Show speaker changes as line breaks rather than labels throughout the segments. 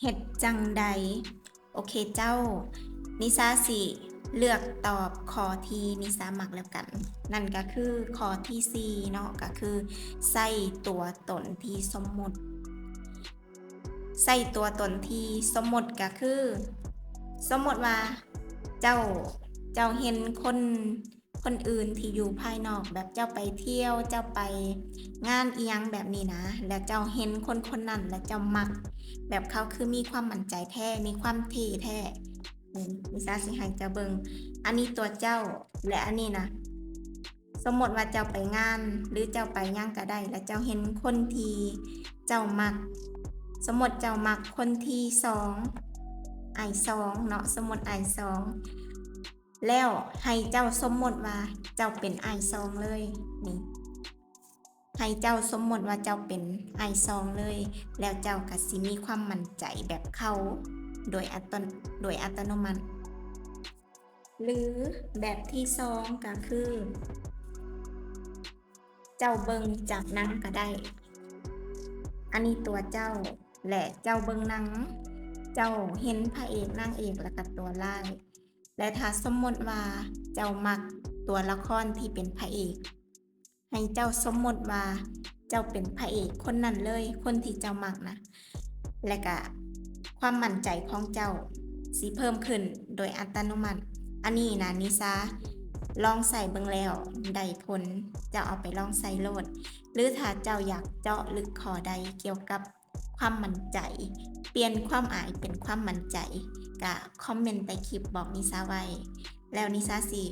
เฮ็ดจังใดโอเคเจ้านิสาสิเลือกตอบข้อที่นิสามักแล้วกันนั่นก็คือข้อที่4เนาะก็คือใส่ตัวตนที่สมมุติใส่ตัวตนที่สมมุติก็คือสมมุติว่าเจ้าเห็นคนอื่นที่อยู่ภายนอกแบบเจ้าไปเที่ยวเจ้าไปงานอีหยังแบบนี้นะแล้วเจ้าเห็นคนนั้นแล้วเจ้ามักแบบเขาคือมีความมั่นใจแท้มีความเท่แท้นิสาสิให้เจ้าเบิ่งอันนี้ตัวเจ้าและอันนี้นะสมมติว่าเจ้าไปงานหรือเจ้าไปหยังก็ได้แล้วเจ้าเห็นคนที่เจ้ามักสมมติเจ้ามักคนที่2I2เนาะสมมติI2แล้วให้เจ้าสมมติว่าเจ้าเป็นI2เลยนี่ให้เจ้าสมมติว่าเจ้าเป็นI2เลยแล้วเจ้าก็สิมีความมั่นใจแบบเขาโดยอัตโนมัติหรือแบบที่2ก็คือเจ้าเบิ่งจากหนังก็ได้อันนี้ตัวเจ้าและเจ้าเบิ่งหนังเจ้าเห็นพระเอกนางเอกแล้วก็ตัวร้ายและถ้าสมมติว่าเจ้ามักตัวละครที่เป็นพระเอกให้เจ้าสมมติว่าเจ้าเป็นพระเอกคนนั้นเลยคนที่เจ้ามักนะและก็ความมั่นใจของเจ้าสิเพิ่มขึ้นโดยอัตโนมัติอันนี้นะนิสาลองใส่เบิ่งแล้วได้ผลเจ้าเอาไปลองใส่โลดหรือถ้าเจ้าอยากเจาะลึกข้อใดเกี่ยวกับความมั่นใจเปลี่ยนความอายเป็นความมั่นใจก็คอมเมนต์ใต้คลิปบอกนิสาไว้แล้วนิสาสิ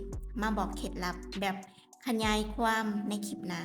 มาบอกเคล็ดลับแบบขยายความในคลิปหน้า